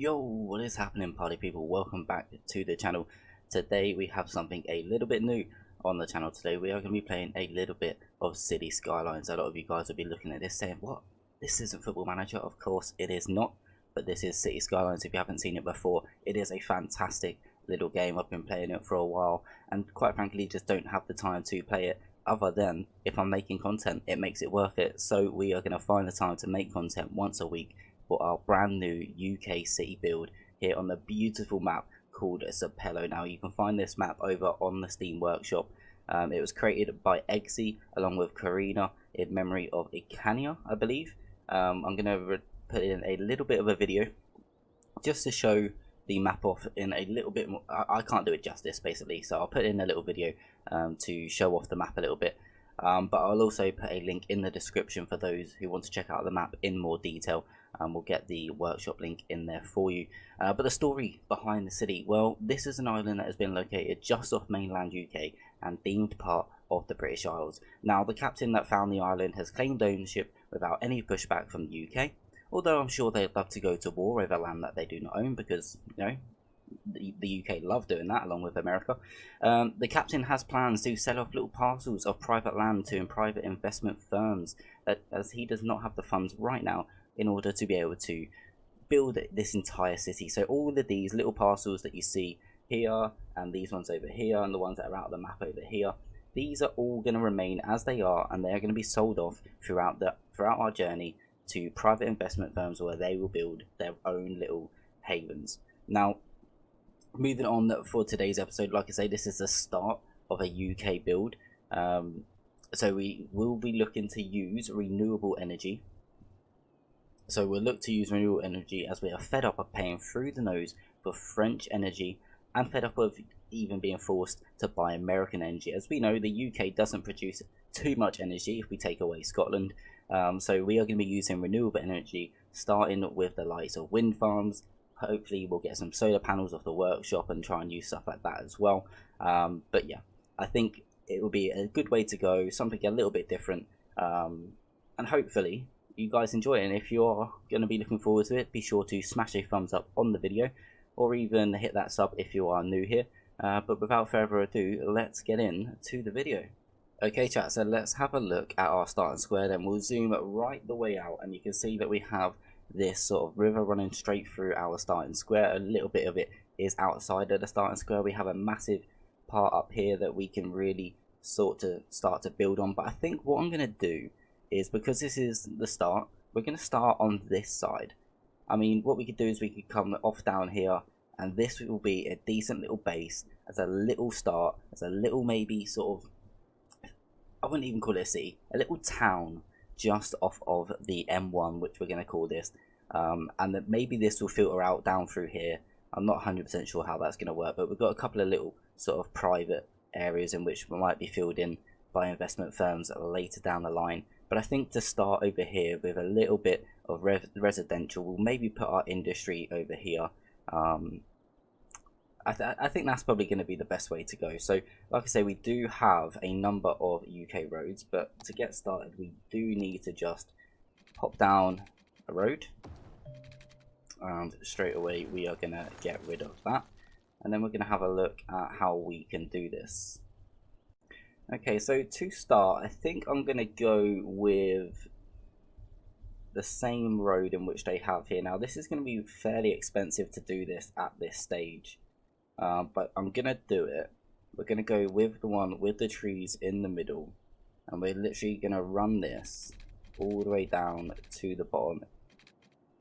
Yo, what is happening, party people? Welcome back to the channel. Today we have something a little bit new on the channel. Today we are going to be playing a little bit of City Skylines. A lot of you guys will be looking at this saying, what? This isn't Football Manager? Of course it is not, but this is City Skylines. If you haven't seen it before, it is a fantastic little game. I've been playing it for a while and quite frankly just don't have the time to play it. Other than if I'm making content, it makes it worth it. So we are going to find the time to make content once a week for our brand new UK city build here on the beautiful map called Sapello. Now you can find this map over on the Steam Workshop. It was created by Eggsy along with Carina in memory of ECANIA, I believe. I'm going to put in a little bit of a video just to show the map off in a little bit more. I can't do it justice basically, so I'll put in a little video to show off the map a little bit. But I'll also put a link in the description for those who want to check out the map in more detail. We'll get the workshop link in there for you. But the story behind the city, well, this is an island that has been located just off mainland UK and deemed part of the British Isles. Now, the captain that found the island has claimed ownership without any pushback from the UK, although I'm sure they'd love to go to war over land that they do not own because, you know, the UK love doing that along with America. The captain has plans to sell off little parcels of private land to private investment firms as he does not have the funds right now in order to be able to build this entire city. So all of these little parcels that you see here and these ones over here and the ones that are out of the map over here, these are all going to remain as they are, and they are going to be sold off throughout our journey to private investment firms where they will build their own little havens. Now, moving on for today's episode, like I say, this is the start of a UK build. So we will be looking to use renewable energy. So we'll look to use renewable energy as we are fed up of paying through the nose for French energy and fed up of even being forced to buy American energy. As we know, the UK doesn't produce too much energy if we take away Scotland. So we are going to be using renewable energy, starting with the likes of wind farms. Hopefully we'll get some solar panels off the workshop and try and use stuff like that as well. But yeah, I think it will be a good way to go, something a little bit different, and hopefully you guys enjoy it. And if you're going to be looking forward to it, be sure to smash a thumbs up on the video or even hit that sub if you are new here. But without further ado, let's get into the video. Okay chat, so let's have a look at our starting square. Then we'll zoom right the way out and you can see that we have this sort of river running straight through our starting square. A little bit of it is outside of the starting square. We have a massive part up here that we can really start to build on. But I think what I'm going to do is, because this is the start, we're going to start on this side. I mean, what we could do is we could come off down here, and this will be a decent little base as a little start, as a little maybe sort of, I wouldn't even call it a city, a little town just off of the M1, which we're going to call this, and that maybe this will filter out down through here. I'm not 100% sure how that's going to work, but we've got a couple of little sort of private areas in which might be filled in by investment firms later down the line. But I think to start over here with a little bit of residential, we'll maybe put our industry over here. I think that's probably going to be the best way to go. So like I say, we do have a number of UK roads, but to get started we do need to just pop down a road, and straight away we are going to get rid of that, and then we're going to have a look at how we can do this. Okay, so to start, I think I'm going to go with the same road in which they have here. Now, this is going to be fairly expensive to do this at this stage, but I'm going to do it. We're going to go with the one with the trees in the middle, and we're literally going to run this all the way down to the bottom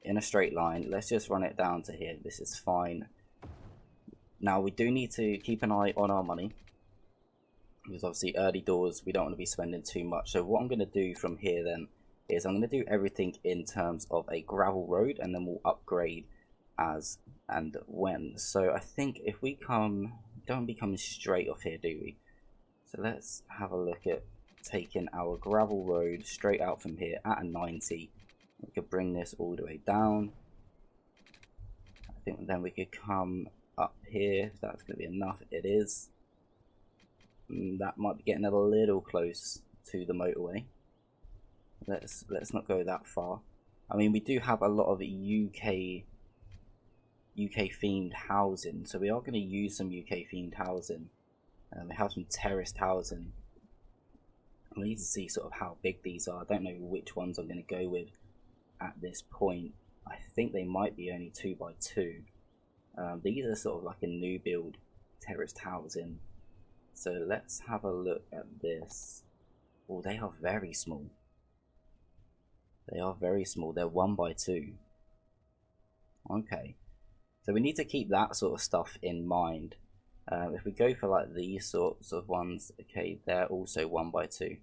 in a straight line. Let's just run it down to here. This is fine. Now, we do need to keep an eye on our money, because obviously early doors we don't want to be spending too much. So what I'm going to do from here then is I'm going to do everything in terms of a gravel road, and then we'll upgrade as and when. So I think if we don't be coming straight off here, do we? So let's have a look at taking our gravel road straight out from here at a 90. We could bring this all the way down. I think then we could come up here, if that's going to be enough. It is. That might be getting a little close to the motorway. Let's not go that far. I mean, we do have a lot of UK UK themed housing. So we are going to use some UK themed housing. We have some terraced housing. I need to see sort of how big these are. I don't know which ones I'm going to go with at this point. I think they might be only 2x2. These are sort of like a new build terraced housing. So let's have a look at this. Oh, they are very small. They are very small. They're 1x2. Okay. So we need to keep that sort of stuff in mind. If we go for like these sorts of ones, okay, they're also 1x2.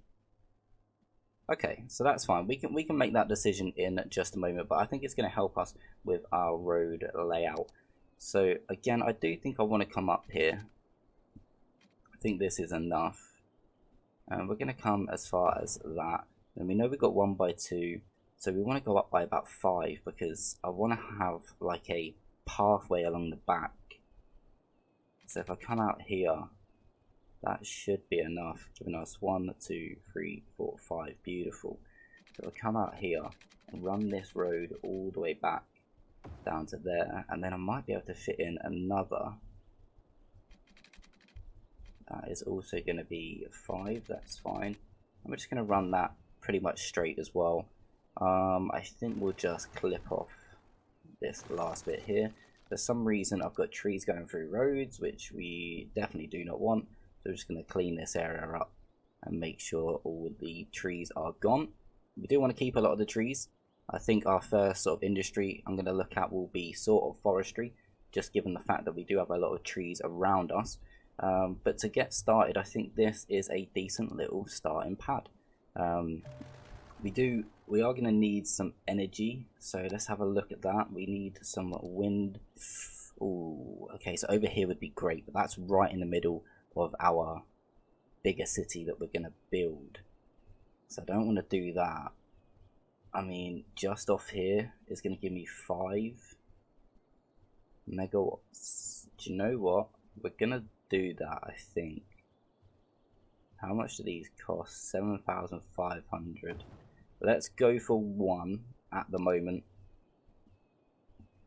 Okay, so that's fine. We can make that decision in just a moment, but I think it's going to help us with our road layout. So again, I do think I want to come up here. I think this is enough. And we're going to come as far as that. And we know we've got 1x2, so we want to go up by about 5 because I want to have like a pathway along the back. So if I come out here, that should be enough, giving us 1, 2, 3, 4, 5. Beautiful. So I come out here and run this road all the way back down to there, and then I might be able to fit in another. That is also going to be 5. That's fine. I'm just going to run that pretty much straight as well. I think we'll just clip off this last bit here. For some reason I've got trees going through roads, which we definitely do not want. So we're just going to clean this area up and make sure all the trees are gone. We do want to keep a lot of the trees. I think our first sort of industry I'm going to look at will be sort of forestry, just given the fact that we do have a lot of trees around us. But to get started, I think this is a decent little starting pad. We are going to need some energy, so let's have a look at that. We need some wind. Ooh, okay, so over here would be great, but that's right in the middle of our bigger city that we're going to build. So I don't want to do that. I mean, just off here is going to give me 5 megawatts. Do you know what? We're going to do that, I think. How much do these cost? 7,500. Let's go for 1 at the moment.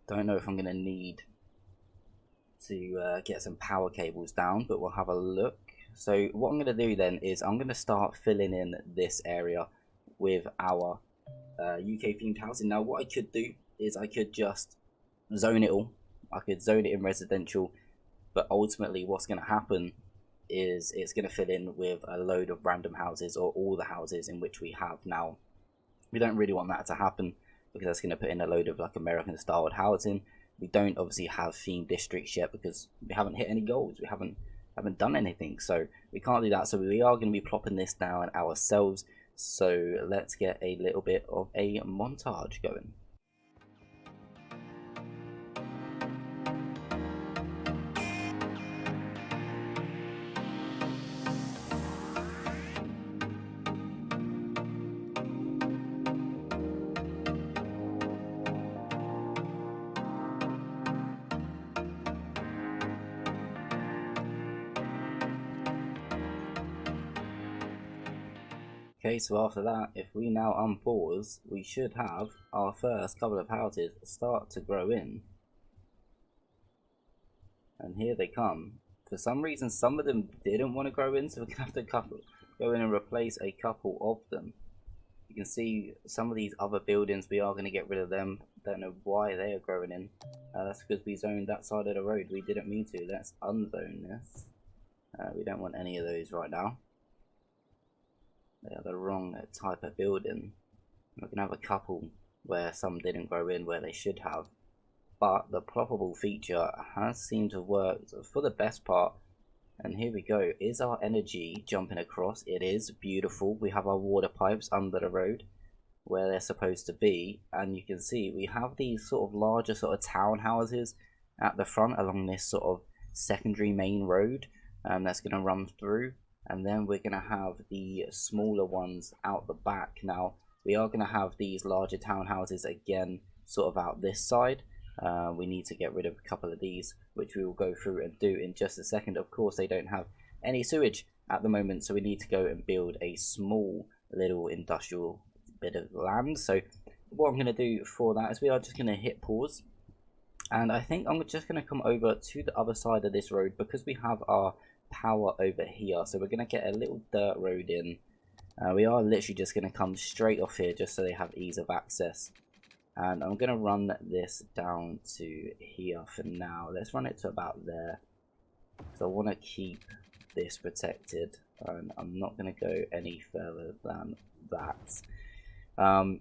Don't know if I'm going to need to get some power cables down, but we'll have a look. So what I'm going to do then is I'm going to start filling in this area with our UK themed housing. Now what I could do is I could just zone it all. I could zone it in residential, but ultimately what's going to happen is it's going to fill in with a load of random houses, or all the houses in which we have now. We don't really want that to happen because that's going to put in a load of like American styled housing. We don't obviously have themed districts yet because we haven't hit any goals. We haven't done anything, so we can't do that. So we are going to be plopping this down ourselves. So let's get a little bit of a montage going. Okay, so after that, if we now unpause, we should have our first couple of houses start to grow in. And here they come. For some reason, some of them didn't want to grow in, so we're going to have to go in and replace a couple of them. You can see some of these other buildings, we are going to get rid of them. Don't know why they are growing in. That's because we zoned that side of the road. We didn't mean to. Let's unzone this. We don't want any of those right now. They are the wrong type of building. We're going to have a couple where some didn't grow in where they should have. But the ploppable feature has seemed to work for the best part. And here we go. Is our energy jumping across? It is. Beautiful. We have our water pipes under the road where they're supposed to be. And you can see we have these sort of larger sort of townhouses at the front along this sort of secondary main road. That's going to run through. And then we're going to have the smaller ones out the back. Now, we are going to have these larger townhouses again, sort of out this side. We need to get rid of a couple of these, which we will go through and do in just a second. Of course, they don't have any sewage at the moment, so we need to go and build a small little industrial bit of land. So what I'm going to do for that is we are just going to hit pause. And I think I'm just going to come over to the other side of this road because we have our power over here. So we're going to get a little dirt road in. We are literally just going to come straight off here just so they have ease of access. And I'm going to run this down to here for now. Let's run it to about there. Because I want to keep this protected. And I'm not going to go any further than that.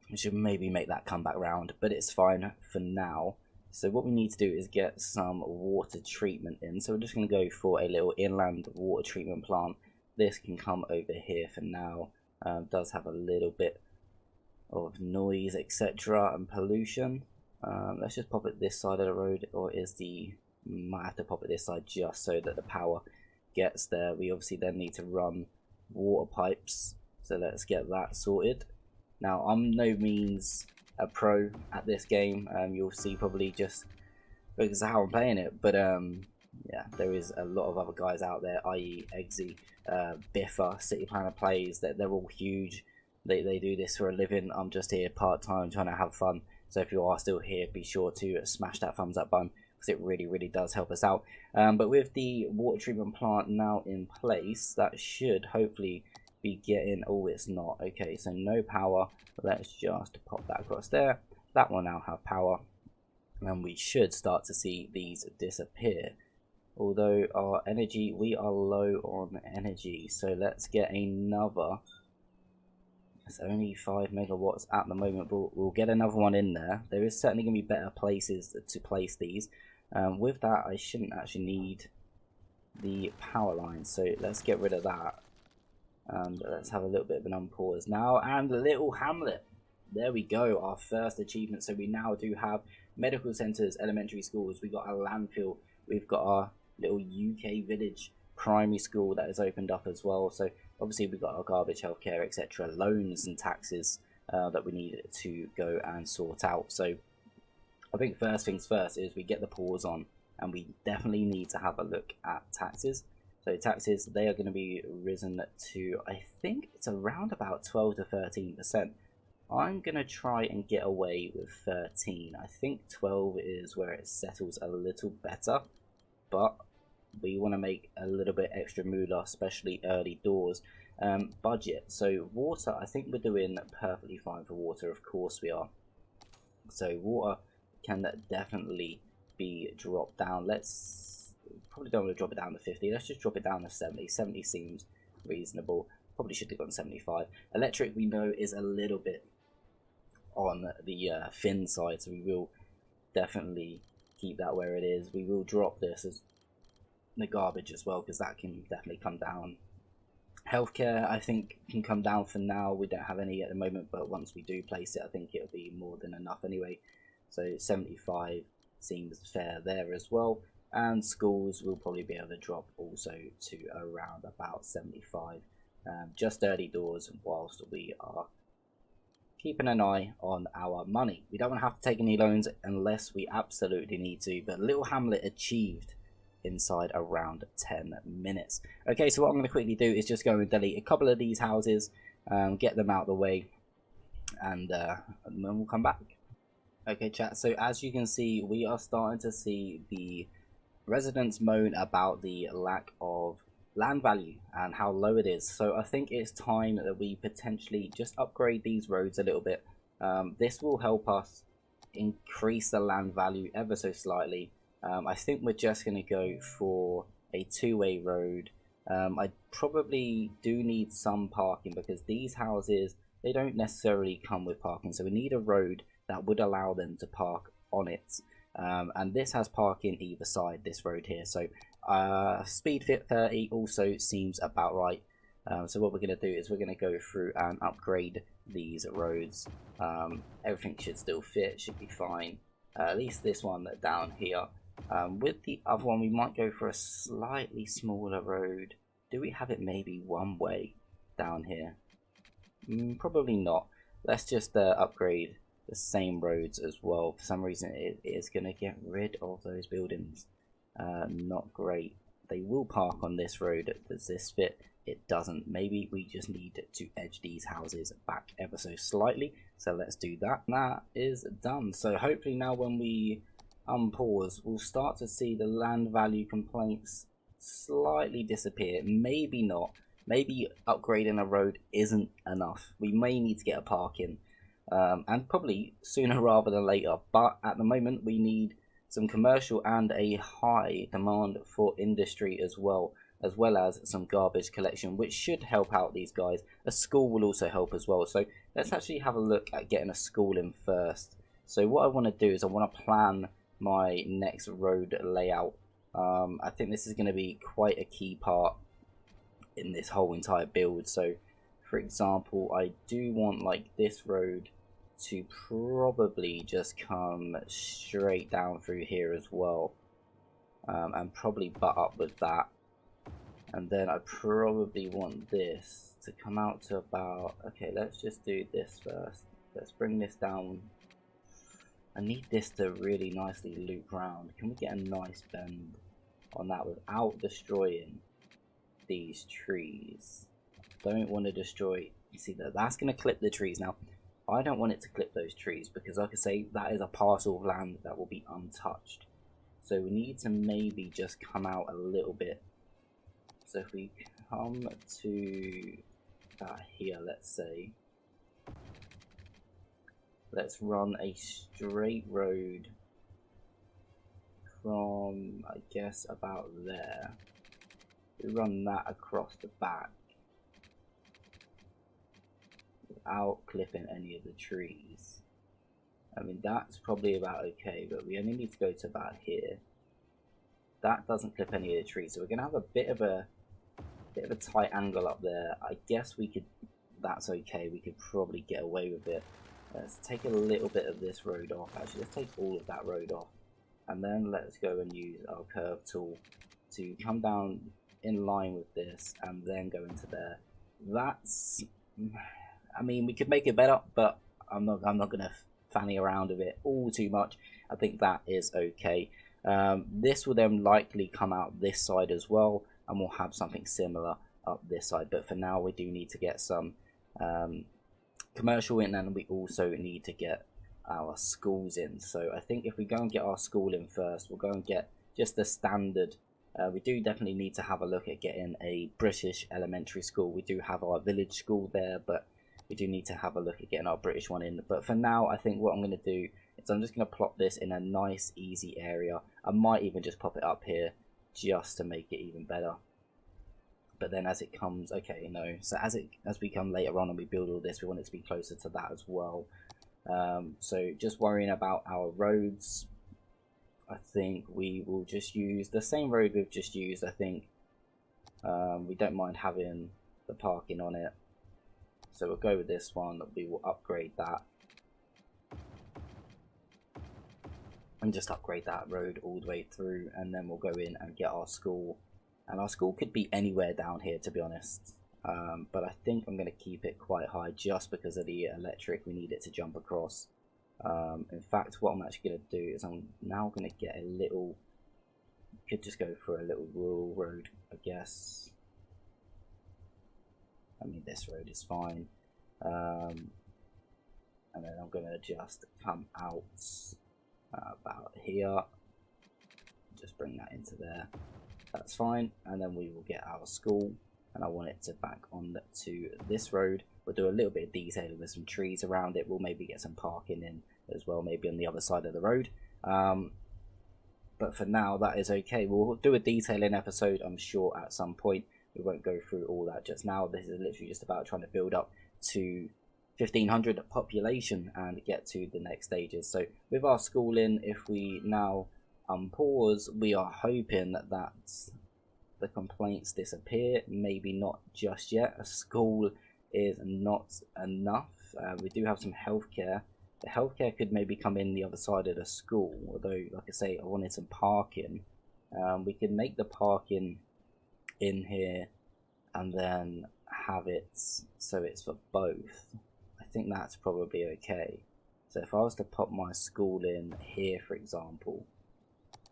We should maybe make that come back round, but it's fine for now. So what we need to do is get some water treatment in. So we're just going to go for a little inland water treatment plant. This can come over here for now. Does have a little bit of noise, etc. and pollution. Let's just pop it this side of the road, or might have to pop it this side just so that the power gets there. We obviously then need to run water pipes, so let's get that sorted. Now, I'm no means a pro at this game. You'll see probably just because of how I'm playing it. But yeah, there is a lot of other guys out there, i.e. Eggsy, Biffa, City Planner Plays. They're all huge. They do this for a living. I'm just here part-time trying to have fun. So if you are still here, be sure to smash that thumbs up button, because it really, really does help us out. But with the water treatment plant now in place, that should hopefully be getting... Oh, it's not. Okay, so no power. Let's just pop that across there. That will now have power, and we should start to see these disappear. Although our energy, we are low on energy, so let's get another. It's only 5 megawatts at the moment, but we'll get another one in there. There is certainly going to be better places to place these. With that, I shouldn't actually need the power line, so let's get rid of that. And let's have a little bit of an unpause now. And Little Hamlet. There we go, our first achievement. So we now do have medical centres, elementary schools. We've got our landfill. We've got our little UK village primary school that is opened up as well. So obviously we've got our garbage, healthcare, etc. Loans and taxes that we need to go and sort out. So I think first things first is we get the pause on. And we definitely need to have a look at taxes. So taxes, they are going to be risen to, I think it's around about 12 to 13%. I'm going to try and get away with 13. I think 12 is where it settles a little better. But we want to make a little bit extra moolah, especially early doors. Budget. So water, I think we're doing perfectly fine for water. Of course we are. So water can definitely be dropped down. Let's... Probably don't want to drop it down to 50. Let's just drop it down to 70. 70 seems reasonable. Probably should have gone 75. Electric, we know, is a little bit on the thin side, so we will definitely keep that where it is. We will drop this as the garbage as well, because that can definitely come down. Healthcare, I think, can come down for now. We don't have any at the moment, but once we do place it, I think it'll be more than enough anyway. So 75 seems fair there as well. And schools will probably be able to drop also to around about 75. Just early doors whilst we are keeping an eye on our money. We don't want to have to take any loans unless we absolutely need to. But Little Hamlet achieved inside around 10 minutes. Okay, so what I'm going to quickly do is just go and delete a couple of these houses, get them out of the way, and then we'll come back. Okay, chat, so as you can see, we are starting to see the residents moan about the lack of land value and how low it is. So I think it's time that we potentially just upgrade these roads a little bit. This will help us increase the land value ever so slightly. I think we're just going to go for a two-way road. I probably do need some parking because these houses, they don't necessarily come with parking. So we need a road that would allow them to park on it. And this has parking either side, this road here. So speed fit 30 also seems about right. So what we're going to do is we're going to go through and upgrade these roads. Everything should still fit, should be fine. At least this one down here. With the other one, we might go for a slightly smaller road. Do we have it maybe one way down here? Probably not. Let's just upgrade the same roads as well. For some reason it is going to get rid of those buildings. Not great. they will park on this road. Does this fit? It doesn't. Maybe we just need to edge these houses back ever so slightly. So let's do that. That is done. So hopefully now when we unpause, we'll start to see the land value complaints slightly disappear. Maybe not. Maybe upgrading a road isn't enough. We may need to get a parking, and probably sooner rather than later. But at the moment we need some commercial and a high demand for industry as well as some garbage collection, which should help out these guys. A school will also help as well. So let's actually have a look at getting a school in first. So what I want to do is I want to plan my next road layout. I think this is going to be quite a key part in this whole entire build. So for example, I do want like this road to probably just come straight down through here as well, and probably butt up with that. And then I probably want this to come out to about, okay, let's just do this first. Let's bring this down. I need this to really nicely loop round. Can we get a nice bend on that without destroying these trees? Don't want to destroy, you see that's going to clip the trees. Now I don't want it to clip those trees because, like I say, that is a parcel of land that will be untouched. So we need to maybe just come out a little bit. So if we come to here, let's say, let's run a straight road from, I guess, about there. We run that across the back without clipping any of the trees. I mean, that's probably about okay, but we only need to go to about here. That doesn't clip any of the trees, so we're gonna have a bit of a tight angle up there. I guess we could, that's okay, we could probably get away with it. Let's take a little bit of this road off. Actually, let's take all of that road off, and then let's go and use our curve tool to come down in line with this and then go into there. That's, I mean, we could make it better, but I'm not gonna fanny around with it all too much. I think that is okay. This will then likely come out this side as well, and we'll have something similar up this side. But for now, we do need to get some commercial in, and we also need to get our schools in. So I think if we go and get our school in first, we'll go and get just the standard. We do definitely need to have a look at getting a British elementary school. We do have our village school there, but we do need to have a look at getting our British one in. But for now, I think what I'm going to do is I'm just going to plot this in a nice easy area. I might even just pop it up here just to make it even better. But then as it comes, okay, no, so as we come later on and we build all this, we want it to be closer to that as well. So just worrying about our roads, I think we will just use the same road we've just used. I think we don't mind having the parking on it, so we'll go with this one. We will upgrade that and just upgrade that road all the way through, and then we'll go in and get our school. And our school could be anywhere down here, to be honest, but I think I'm going to keep it quite high just because of the electric. We need it to jump across. In fact, what I'm actually going to do is I'm now going to get a little, could just go for a little rural road, I guess. I mean, this road is fine. And then I'm going to just come out about here, just bring that into there. That's fine, and then we will get our school, and I want it to back on to this road. We'll do a little bit of detailing with some trees around it. We'll maybe get some parking in as well, maybe on the other side of the road. But for now, that is okay. We'll do a detailing episode, I'm sure, at some point. We won't go through all that just now. This is literally just about trying to build up to 1500 population and get to the next stages. So with our schooling, if we now unpause, we are hoping that the complaints disappear. Maybe not just yet. A school is not enough. We do have some healthcare. The healthcare could maybe come in the other side of the school, although, like I say, I wanted some parking. We could make the parking in here and then have it so it's for both. I think that's probably okay. So if I was to pop my school in here, for example,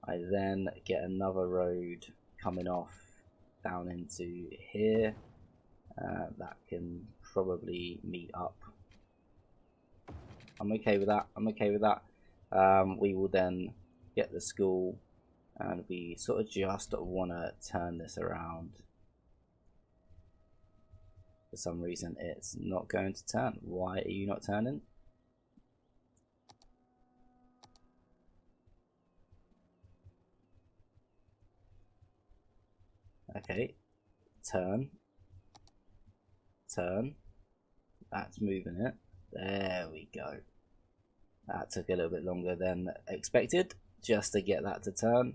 I then get another road coming off down into here. That can probably meet up. I'm okay with that. I'm okay with that. We will then get the school, and we sort of just want to turn this around. For some reason it's not going to turn. Why are you not turning? Okay, turn. That's moving it. There we go. That took a little bit longer than expected just to get that to turn.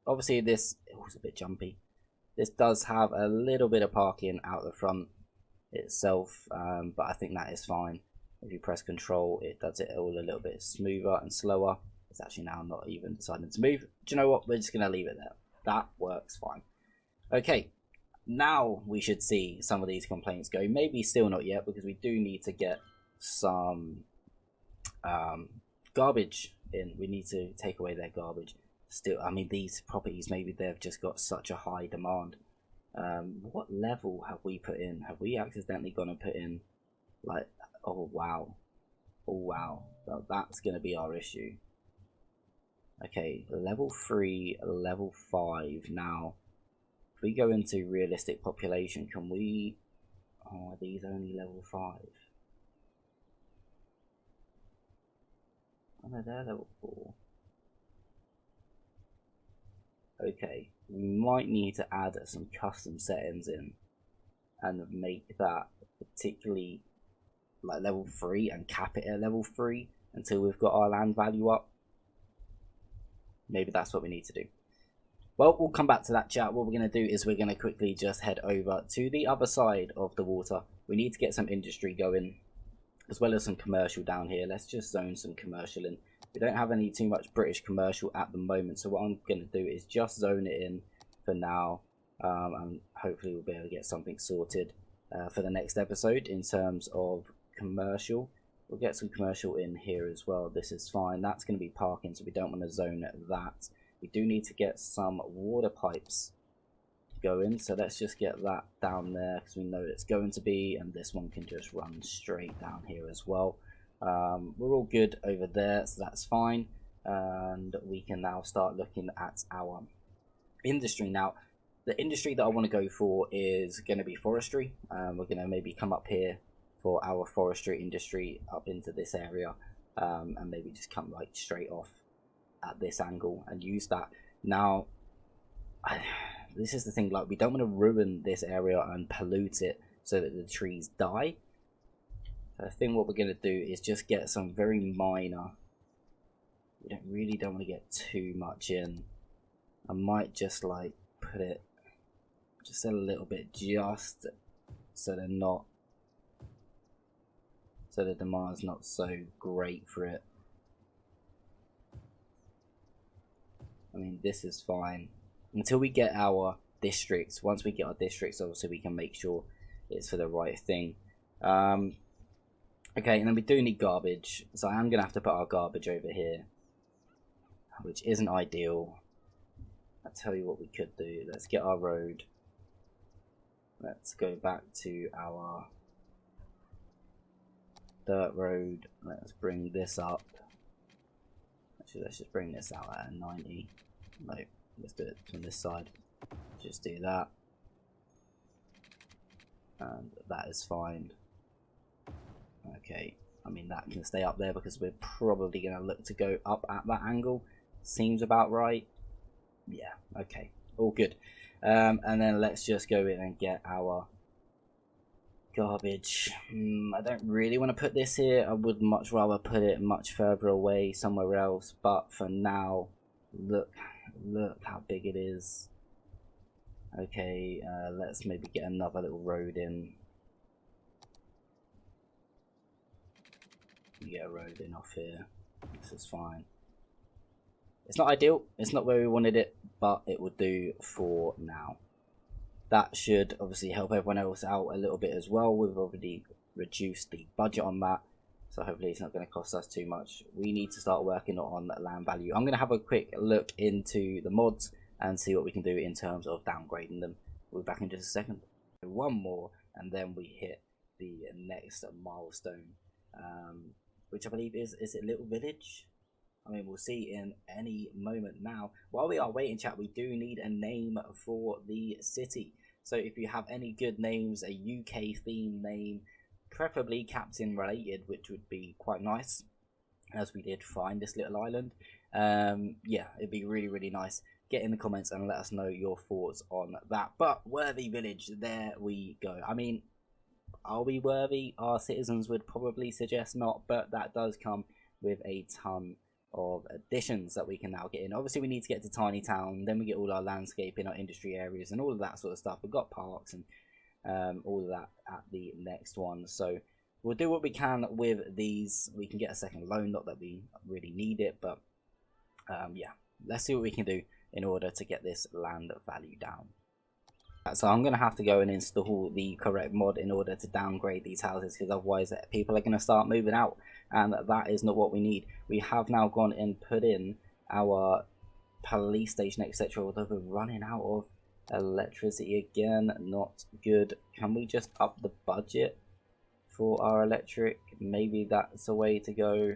Obviously this, it was a bit jumpy. This does have a little bit of parking out the front itself, but I think that is fine. If you press control, it does it all a little bit smoother and slower. It's actually now not even deciding to move. Do you know what? We're just going to leave it there. That works fine. Okay, now we should see some of these complaints go. Maybe still not yet, because we do need to get some garbage in. We need to take away their garbage. Still, I mean, these properties, maybe they've just got such a high demand. What level have we put in? Have we accidentally gone and put in, like, oh wow, well, that's going to be our issue. Okay, level 3, level 5. Now if we go into realistic population, can we, oh, are these only level 5? Oh no, they're level 4. Okay, we might need to add some custom settings in and make that particularly like level 3 and cap it at level 3 until we've got our land value up. Maybe that's what we need to do. Well, we'll come back to that, chat. What we're going to do is we're going to quickly just head over to the other side of the water. We need to get some industry going, as well as some commercial down here. Let's just zone some commercial in. We don't have any too much British commercial at the moment, so what I'm going to do is just zone it in for now, and hopefully we'll be able to get something sorted for the next episode in terms of commercial. We'll get some commercial in here as well. This is fine. That's going to be parking, so we don't want to zone that. We do need to get some water pipes going, so let's just get that down there because we know it's going to be, and this one can just run straight down here as well. We're all good over there, so that's fine, and we can now start looking at our industry. Now the industry that I want to go for is going to be forestry. We're going to maybe come up here for our forestry industry up into this area, and maybe just come like straight off at this angle and use that. Now this is the thing, like, we don't want to ruin this area and pollute it so that the trees die. I think what we're going to do is just get some very minor, we really don't want to get too much in. I might just like put it just a little bit, just so they're not, so the demand's not so great for it. I mean, this is fine until we get our districts. Once we get our districts, obviously we can make sure it's for the right thing. Okay, and then we do need garbage, so I am going to have to put our garbage over here, which isn't ideal. I'll tell you what we could do. Let's get our road. Let's go back to our dirt road. Let's bring this up. Actually, let's just bring this out at 90. No, let's do it from this side. Just do that. And that is fine. Okay, I mean, that can stay up there because we're probably going to look to go up at that angle. Seems about right. Yeah, okay, all good. And then let's just go in and get our garbage. I don't really want to put this here. I would much rather put it much further away somewhere else, but for now, look how big it is. Okay, let's maybe get another little road in. Get a road in off here. This is fine. It's not ideal, it's not where we wanted it, but it will do for now. That should obviously help everyone else out a little bit as well. We've already reduced the budget on that, so hopefully it's not going to cost us too much. We need to start working on land value. I'm going to have a quick look into the mods and see what we can do in terms of downgrading them. We'll be back in just a second. One more, and then we hit the next milestone, which I believe is it Little Village? I mean, we'll see in any moment now. While we are waiting, chat, we do need a name for the city. So if you have any good names, a UK themed name, preferably Captain related, which would be quite nice, as we did find this little island. Yeah, it'd be really nice. Get in the comments and let us know your thoughts on that. But Worthy Village, there we go. I mean, are we worthy? Our citizens would probably suggest not, but that does come with a ton of additions that we can now get in. Obviously, we need to get to Tiny Town, then we get all our landscaping, our industry areas, and all of that sort of stuff. We've got parks and all of that at the next one. So we'll do what we can with these. We can get a second loan, not that we really need it, but yeah, let's see what we can do in order to get this land value down. So I'm going to have to go and install the correct mod in order to downgrade these houses, because otherwise people are going to start moving out, and that is not what we need. We have now gone and put in our police station, etc., although we're running out of electricity again. Not good. Can we just up the budget for our electric? Maybe that's the way to go.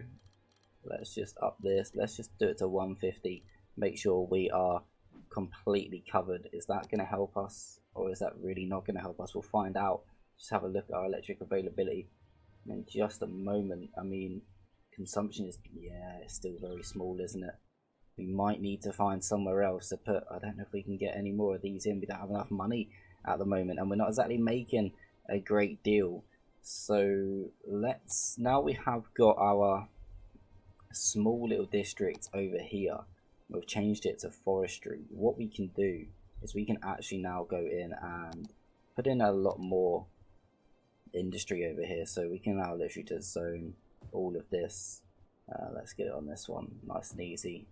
Let's just up this. Let's just do it to 150. Make sure we are completely covered. Is that going to help us, or is that really not going to help us? We'll find out. Just have a look at our electric availability in just a moment. I mean, consumption is, yeah, it's still very small, isn't it? We might need to find somewhere else to put. I don't know if we can get any more of these in. We don't have enough money at the moment, and we're not exactly making a great deal. So let's, now we have got our small little district over here. We've changed it to forestry. What we can do is we can actually now go in and put in a lot more industry over here. So we can now literally just zone all of this. Let's get it on this one, nice and easy,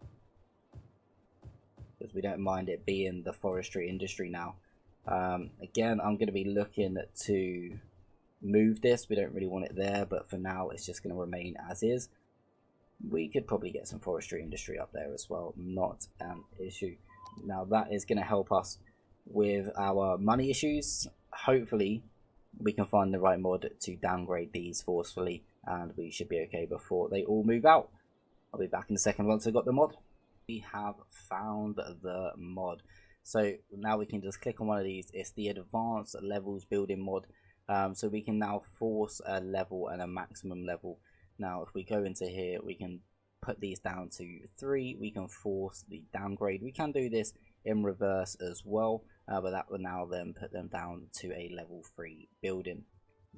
because we don't mind it being the forestry industry now. Again, I'm going to be looking to move this. We don't really want it there, but for now it's just going to remain as is. We could probably get some forestry industry up there as well, not an issue. Now that is going to help us with our money issues. Hopefully we can find the right mod to downgrade these forcefully, and we should be okay before they all move out. I'll be back in a second once I've got the mod. We have found the mod, so now we can just click on one of these. It's the advanced levels building mod. So we can now force a level and a maximum level. Now if we go into here, we can put these down to 3. We can force the downgrade. We can do this in reverse as well, but that will now then put them down to a level 3 building.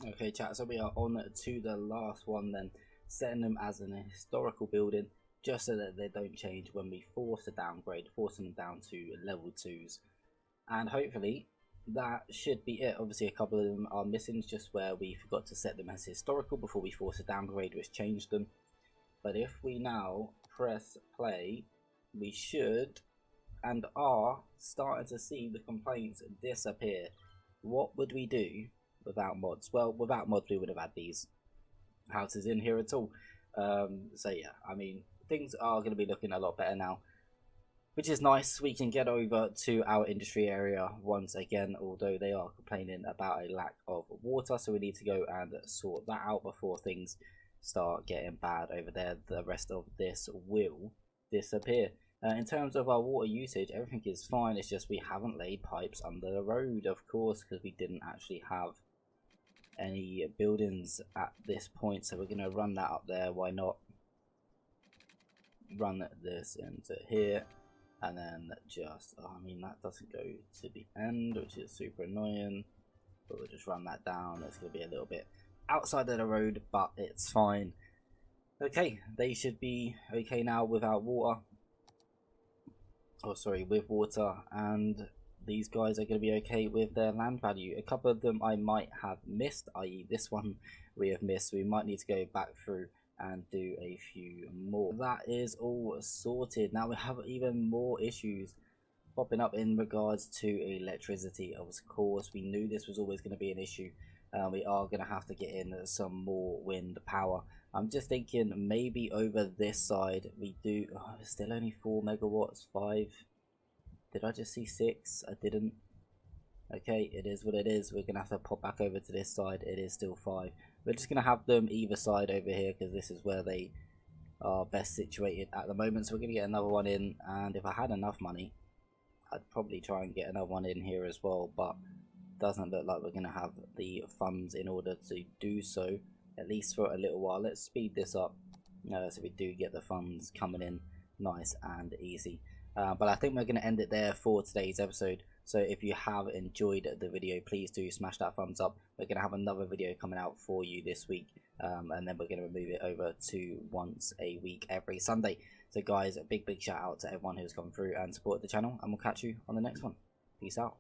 Okay chat, so we are on to the last one then, setting them as an historical building, just so that they don't change when we force a downgrade, forcing them down to level 2s. And hopefully that should be it. Obviously a couple of them are missing, just where we forgot to set them as historical before we force a downgrade, which changed them. But if we now press play, we should and are starting to see the complaints disappear. What would we do without mods? Well, without mods we would have had these houses in here at all. So yeah, I mean, things are going to be looking a lot better now, which is nice. We can get over to our industry area once again, although they are complaining about a lack of water, so we need to go and sort that out before things start getting bad over there. The rest of this will disappear. In terms of our water usage, everything is fine. It's just we haven't laid pipes under the road, of course, because we didn't actually have any buildings at this point, so we're going to run that up there. Why not? Run this into here. And then just, oh, I mean, that doesn't go to the end, which is super annoying. But we'll just run that down. It's going to be a little bit outside of the road, but it's fine. Okay, they should be okay now without water. Oh, sorry, with water. And these guys are going to be okay with their land value. A couple of them I might have missed, i.e. this one we have missed. We might need to go back through and do a few more. That is all sorted. Now we have even more issues popping up in regards to electricity. Of course, we knew this was always going to be an issue. We are going to have to get in some more wind power. I'm just thinking maybe over this side we do, still only 4 megawatts, 5. Did I just see 6? I didn't. Okay, it is what it is. We're gonna have to pop back over to this side. It is still 5. We're just gonna have them either side over here because this is where they are best situated at the moment. So we're gonna get another one in, and if I had enough money, I'd probably try and get another one in here as well, but doesn't look like we're gonna have the funds in order to do so, at least for a little while. Let's speed this up so we do get the funds coming in nice and easy. But I think we're going to end it there for today's episode. So if you have enjoyed the video, please do smash that thumbs up. We're going to have another video coming out for you this week, and then we're going to move it over to once a week every Sunday. So guys, a big shout out to everyone who's come through and supported the channel, and we'll catch you on the next one. Peace out.